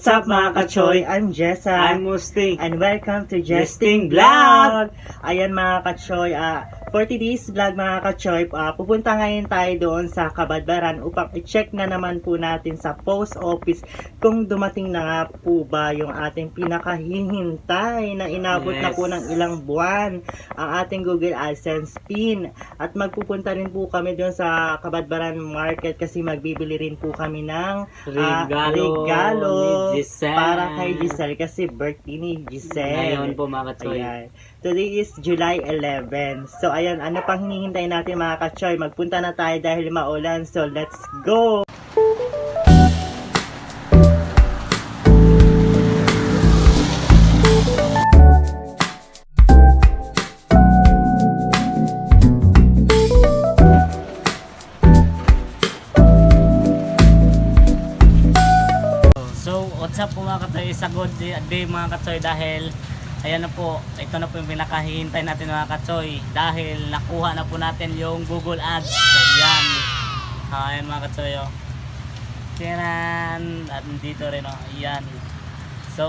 What's up mga kachoy? I'm Jessa. I'm Musting. And welcome to Jesting Jesting Vlog! Vlog! Ayan mga kachoy, for today's vlog mga kachoy, pupunta ngayon tayo doon sa Kabadbaran upang i-check na naman po natin sa post office kung dumating na nga po ba yung ating pinakahihintay na inabot na po ng ilang buwan ang ating Google AdSense pin. At magpupunta rin po kami doon sa Kabadbaran Market kasi magbibili rin po kami ng regalo ni Giselle. Para kay Giselle kasi birthday ni Giselle. Ngayon po mga kachoy. Ayan. Today is July 11. So ayan, ano pang hinihintay natin mga kachoy? Magpunta na tayo dahil maulan. So let's go! So, what's up po mga kachoy? Sa good day mga kachoy dahil ayan na po, ito na po yung pinakahihintay natin mga kachoy dahil nakuha na po natin yung Google Ads. Ayan. Ayan mga kachoy. Oh. Tiyan. At dito rin. Oh. Ayan. So,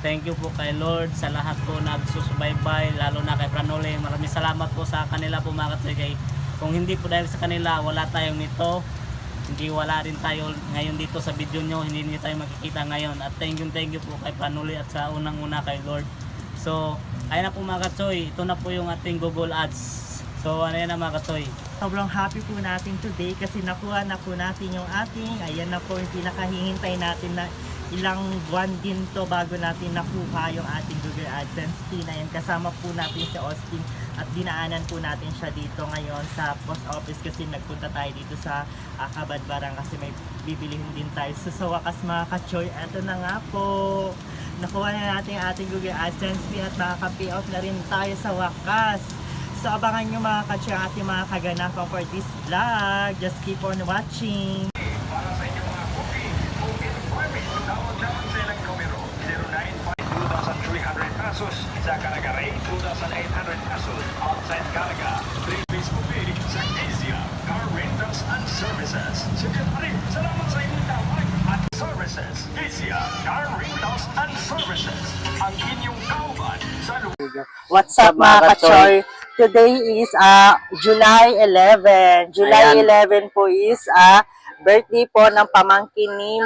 thank you po kay Lord sa lahat po nagsusubaybay, lalo na kay Pranole. Maraming salamat po sa kanila po mga kachoy. Kung hindi po dahil sa kanila, wala tayong nito. Hindi wala rin tayo ngayon dito sa video nyo, hindi niyo tayo makikita ngayon. At thank you po kay Panuli at sa unang-una kay Lord. So, ayun na po mga kachoy, ito na po yung ating Google Ads. So, ano yan na mga kachoy? Sobrang happy po natin today kasi nakuha na po natin yung ating, ayan na po yung pinakahihintay natin na ilang buwan din to bago natin nakuha yung ating Google AdSense pin. Ayan, kasama po natin si Austin at dinaanan po natin siya dito ngayon sa post office kasi nagpunta tayo dito sa Kabadbaran kasi may bibilihin din tayo. So sa wakas mga kachoy, eto na nga po. Nakuha na natin yung ating Google AdSense pin at makaka-payout na rin tayo sa wakas. So abangan nyo mga kachoy ang ating mga kaganapan for this vlog. Just keep on watching. Para sa inyong mga booking permit, tawag lamang sa ilang numero 095 2,300 pesos sa Karagaray, 2,800 pesos outside Caraga. Please Facebook page sa Asia Car Rentals and Services. Sige pa rin, salamat sa inyong tawag at services. Asia Car Rentals and Services. Ang inyong kauban sa lugar. What's up mga kachoy? Today is July 11. July Ayan. 11 po is birthday po ng pamangkin ni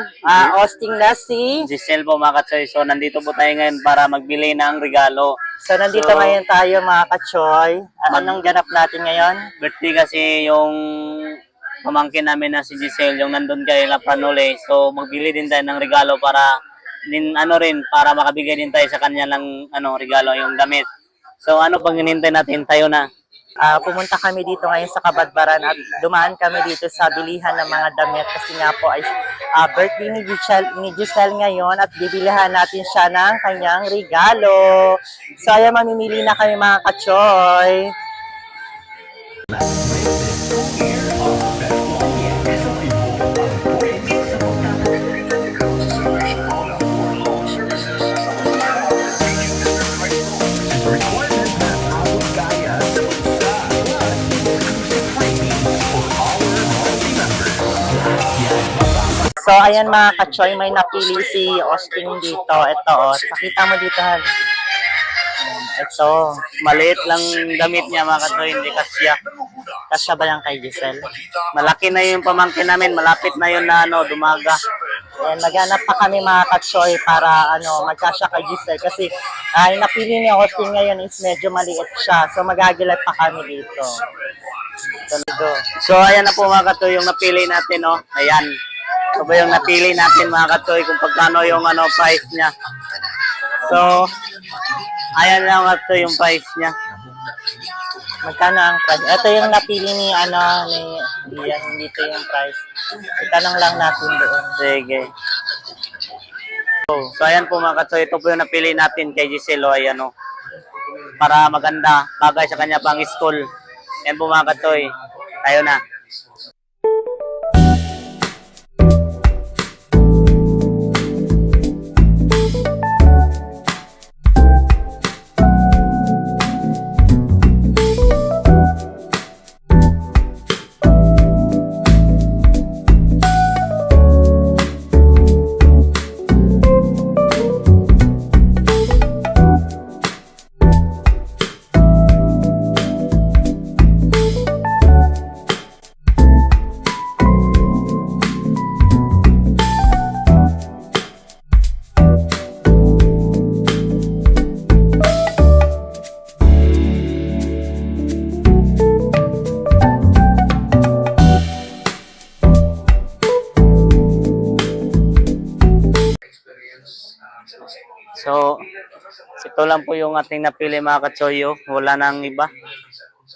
Austin na si. Giselle po mga kachoy. So, nandito po tayo ngayon para magbili ng regalo. So nandito So, ngayon tayo mga kachoy. Anong ganap natin ngayon? Birthday kasi yung pamangkin namin na si Giselle, yung nandun kay La Pranole. So, magbili din tayo ng regalo para para makabigay din tayo sa kanya ng regalo, yung damit. So, ano pang hinintay natin? Tayo na. Pumunta kami dito ngayon sa Kabadbaran at dumaan kami dito sa bilihan ng mga damit kasi nga po ay birthday ni Giselle ngayon at bibilihan natin siya ng kanyang regalo. So ayan, mamimili na kami mga kachoy. So, ayan mga kachoy, may napili si Austin dito. Ito, pakita mo dito. Ito, Maliit lang damit niya mga kachoy, hindi kasya. kasya ba yan kay Giselle? Malaki na yung pamangkin namin, malapit na yun na dumaga. Ayan, maghanap pa kami mga kachoy para magkasya kay Giselle. Kasi yung napili ni Austin ngayon is medyo maliit siya. So, magagilat pa kami dito. So ayan na po mga kachoy yung napili natin, no. Ayan. So ba yung napili natin mga kachoy kung pagkano yung price niya. So ayan lang kachoy yung price niya. Magkano ang price? Ito yung napili ni dito yung price. Itanong lang natin doon. Sige. So ayan po mga kachoy, ito po yung napili natin kay Giselle. Ayan, no. Para maganda, bagay sa kanya pang school. Ayan po mga kachoy. Tayo na. So, ito lang po yung ating napili mga katsoyo. Wala nang iba.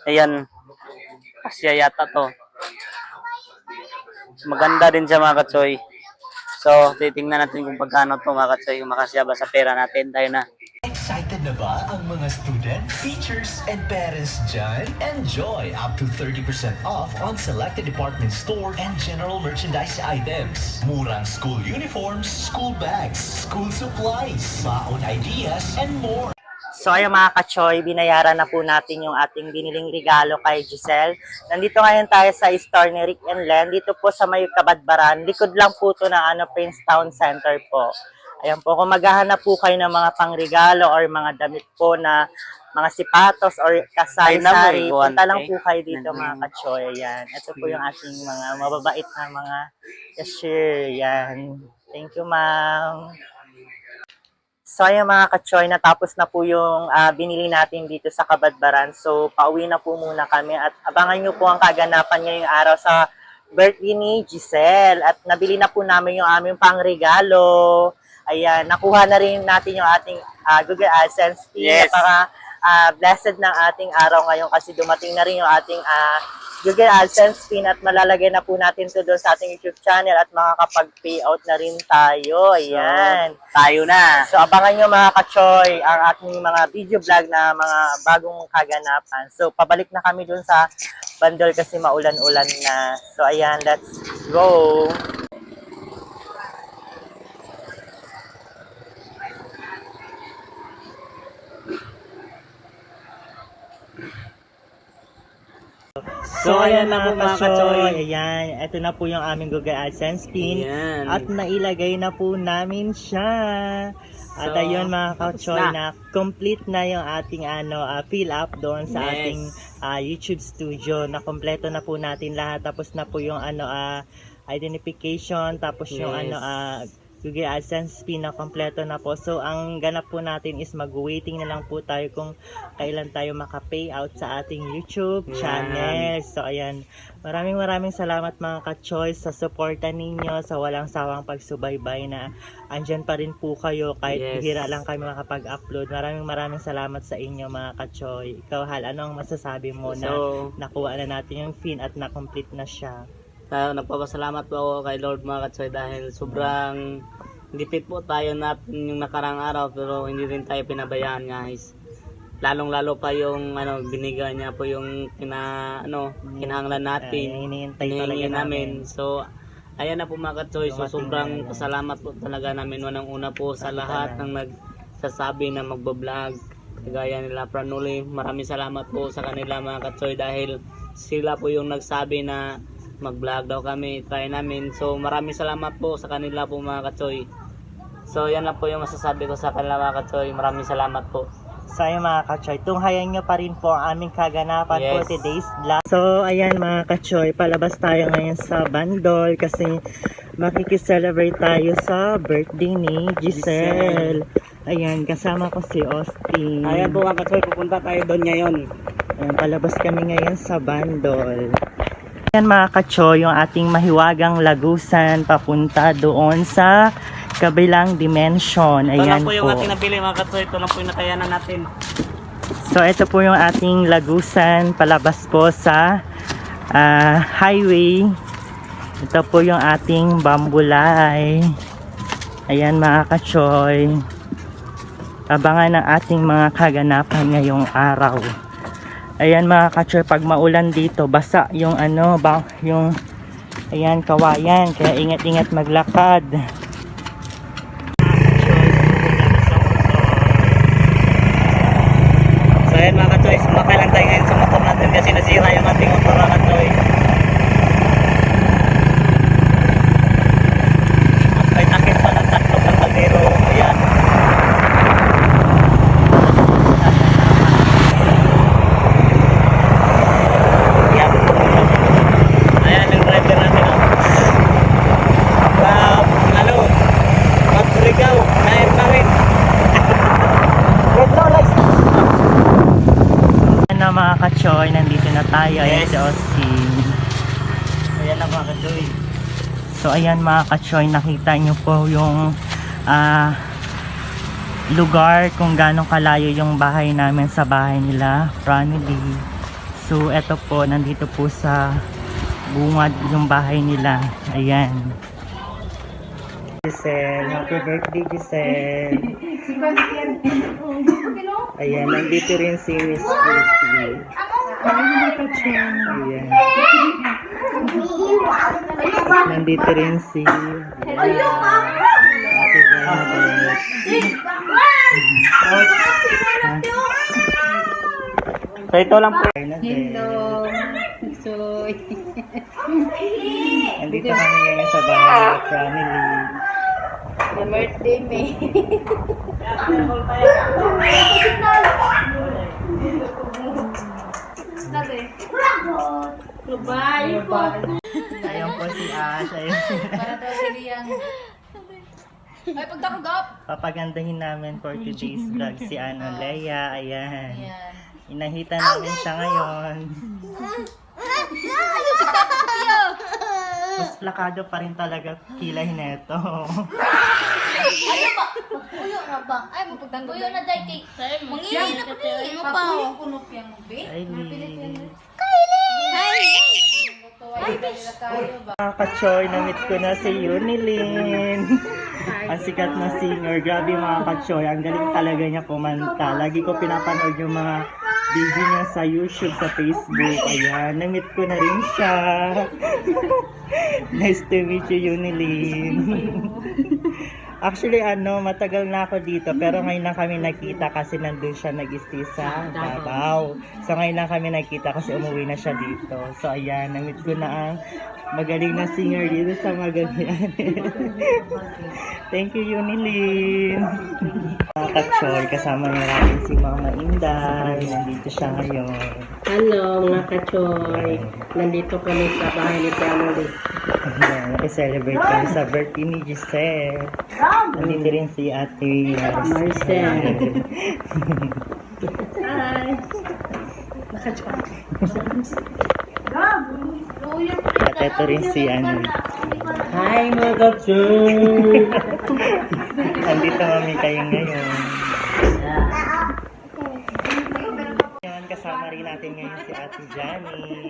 Ayan. Kasya yata to. Maganda din siya mga katsoy. So, titingnan natin kung pagkano to mga katsoy. Kung makasya ba sa pera natin. Tayo na. Excited na ba ang mga students, teachers, and parents dyan? Enjoy up to 30% off on selected department store and general merchandise items. Murang school uniforms, school bags, school supplies, baon ideas, and more. So ayun mga ka-choy, binayaran na po natin yung ating biniling regalo kay Giselle. Nandito ngayon tayo sa store ni Rick and Len. Dito po sa may Kabadbaran. Likod lang po ito ng Princeton Center po. Ayan po, kung maghahanap po kayo ng mga pangregalo or mga damit po na mga sipatos or kasari-sari, punta lang po kayo dito mga ka-choy. Ayan. Ito po yung ating mga mababait na mga cashier. Ayan. Thank you, ma'am. So ayun mga ka-choy, natapos na po yung binili natin dito sa Kabadbaran. So pauwi na po muna kami at abangan nyo po ang kaganapan ngayong araw sa birthday ni Giselle. At nabili na po namin yung aming pangregalo. Ayan, nakuha na rin natin yung ating Google AdSense fee. Yes. Napaka blessed ng ating araw ngayon kasi dumating na rin yung ating Google AdSense pin at malalagay na po natin to doon sa ating YouTube channel at makakapag-payout na rin tayo. Ayan. So, tayo na. So, abangan nyo mga ka-choy ang ating mga video vlog na mga bagong kaganapan. So, pabalik na kami doon sa Bandol kasi maulan-ulan na. So, ayan, let's go! So, ayan na po mga ka-choy. Ayan, ito na po yung aming Google AdSense pin. Ayan. At nailagay na po namin siya. At So, ayun mga ka-choy tapos na complete na yung ating fill up doon sa Yes. ating YouTube studio. Na kompleto na po natin lahat. Tapos na po yung identification. Tapos yung Yes. Google AdSense pin na kompleto na po. So, ang ganap po natin is mag-waiting na lang po tayo kung kailan tayo maka-payout sa ating YouTube channel. So, ayan. Maraming salamat mga ka-choice sa suporta ninyo, sa walang sawang pagsubaybay na andyan pa rin po kayo kahit Yes. bihira lang kami makapag-upload. Maraming salamat sa inyo mga ka-choy. Ikaw, Hal, ano ang masasabi mo na So, nakuha na natin yung pin at na-complete na siya? nagpapasalamat po ako kay Lord mga katsoy dahil sobrang gipit po tayo natin yung nakarang araw pero hindi rin tayo pinabayaan guys. Lalong-lalo pa yung binigay niya po yung kinahanglan natin. Hinihintay talaga Hinihingi namin. So, ayan na po mga katsoy. So, Dumating sobrang na. pasalamat po talaga namin unang-una po sa lahat ng nagsasabi na magbablog. Kagaya nila Pranuli. Maraming salamat po sa kanila mga katsoy dahil sila po yung nagsabi na mag-vlog daw kami, try namin. So maraming salamat po sa kanila po mga katsoy. So yan lang po yung masasabi ko sa kanila mga katsoy. Maraming salamat po. So ayun mga ka-choy, tunghayan nyo pa rin po ang aming kaganapan for Yes. today's vlog. So ayan mga ka-choy, palabas tayo ngayon sa Bandol kasi makikiselebrate tayo sa birthday ni Giselle. Ayan, kasama ko si Austin. Ayan po mga katsoy, pupunta tayo doon ngayon. Ayan, palabas kami ngayon sa Bandol. Ayan mga ka-choy, yung ating mahiwagang lagusan papunta doon sa kabilang dimension. Ito Ayan lang po yung ating nabili mga katsoy. Ito lang po yung nakayanan natin. So ito po yung ating lagusan palabas po sa highway. Ito po yung ating bambulay. Ayan mga ka-choy. Abangan ang ating mga kaganapan ngayong araw. Ayan mga ka-choy, pag maulan dito, basa yung yung ayan, kawayan. Kaya ingat-ingat maglakad. So ayan mga katsoy, sumakay lang tayo ngayon sa motor natin kasi nasira yung ating motor mga katsoy. At may takip pa ng tatlong ng kaldero. Ayan. Ayan yung driver natin. Magbuligaw. Ayan kami. Ano mga ka-choy, nandito na tayo. Ayan Yes. si Austin. Ayan na mga katsoy. So ayan mga ka-choy, nakita nyo po yung lugar kung gaano kalayo yung bahay namin sa bahay nila, Franny. So eto po, nandito po sa bungad yung bahay nila. Ayan. Giselle, happy birthday Giselle. Ayan, nandito rin si Miss Christy. Ayan. Nandito rin si Ate Bernadette. So ito lang po. Hello. So, Nandito kami ngayon sa bahay ng family. the birthday May. Babae po. Ayun po si Ash. Ayun. Para daw sila yung... Ay, pagdakagap! Papagandahin namin for today's vlog si Leia. Ayan. Ayan. Inahita namin siya ngayon. Mas plakado pa rin talaga kilay neto. Ayaw ba? Kuyo na ba? Ay, mapagdanggo. Kuyo na dahil kay... Mangingi na pa din. Ano pa? Kunop yung be. Kylie. Ay, nila tayo ba? Mga ka-choy, na-meet ko na si Yunilin. Ang sikat na singer. Grabe mga ka-choy. Ang galing talaga niya kumanta. Lagi ko pinapanood yung mga video niya sa YouTube, sa Facebook. Ayan, na-meet ko na rin siya. Nice to meet you, Yunilin. Actually, matagal na ako dito, pero ngayon lang kami nakita kasi nandun siya nag-stay sa Davao. So, ngayon lang kami nakita kasi umuwi na siya dito. So, ayan, na-meet ko na ang magaling na singer dito sa Magallanes. Thank you, Yunilin. Mga ka-choy, kasama na natin si Mama Inday. Nandito siya ngayon. Hello mga kachoy, nandito kami sa bahay ni family. Ayan, naki-celebrate kami sa birthday ni Giselle. Nandito rin si Ate Marcel. Hi! At ito rin si Hi mga kachoy. Nandito kami kayo ngayon. Ngayon, kasama rin natin ngayon si Ate Janice.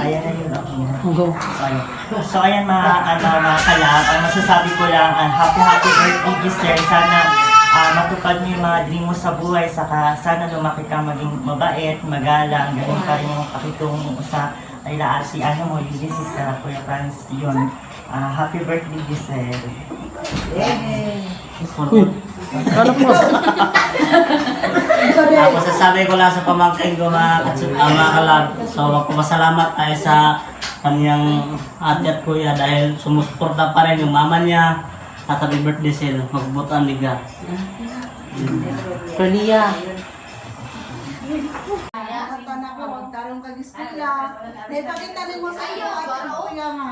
Ayan na yun. Go. So ayan mga kalab, ang masasabi ko lang, happy birthday Giselle. Sana matupad mo yung mga dream mo sa buhay, saka sana lumaki ka maging mabait, magalang, ganun pa rin yung pakitungo mo sa si mo, yung business ka, Kuya Franz, yun. Happy birthday Giselle. Ano po? Ako sasabi ko lang sa pamangkin ko mga kalab. So magpapasalamat tayo sa kanyang ate at kuya dahil sumusuporta pa rin yung mama niya at happy birthday sila. Magbutan liga. Tolia. Tanak ko, magtarong kag eskwela. Napakita ni mo sa iyo at ang kuya nga.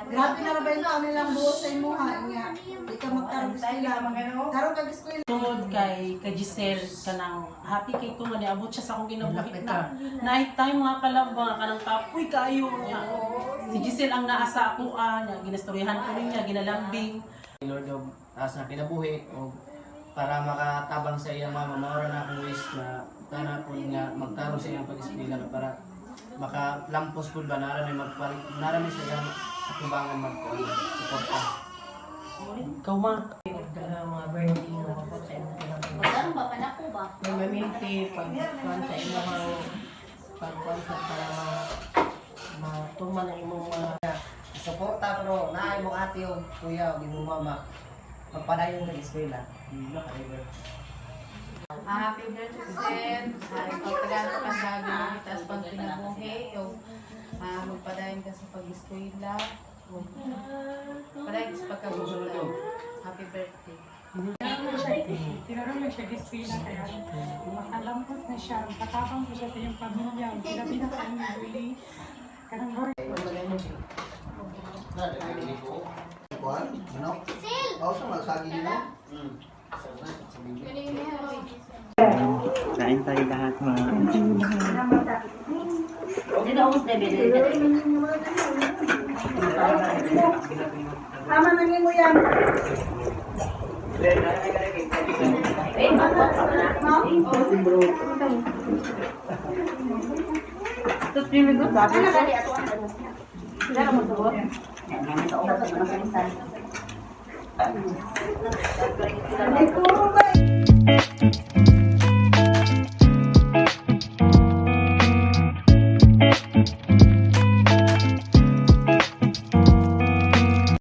Grabe na ba yung kanilang buhos sa imo ha. Di ka magtarong eskwela. Tarong kag eskwela. Tungod kay Giselle kanang happy kay ko nga niabot siya sa akong ginabuhi na night time mga kalab mga kanang kapoy kayo nga si Giselle ang naa sa ako nya ginastoryahan ko rin niya ginalambing. Lord of asa kinabuhi o para makatabang sa iyang mama maura na akong wish na tana po nga magtarong sa iyang pag-eskwela para makalampos po ba narami sa iyang atubangan magsuporta. Ikaw ma Mga birthday nga po sa imo Magdaro ba? Panako ba? may maminti pagkuhan sa imo pagkuhan sa para matuman ang imong mga Suporta pero naay mo ate o kuya o mo mama magpadayon ng eskwela. Happy birthday, Sen. Pagtagal ka bago mo itaas pang kinabuhi. Parang pagkagusto. Happy birthday. Tinarong na siya display na kaya makalampot na siya, katapang po siya sa iyong pamilya, grabe na kayo huli. Kanang hori. Kain tayo lahat mga. Tama na niyo mo yan. Ay, puro ba?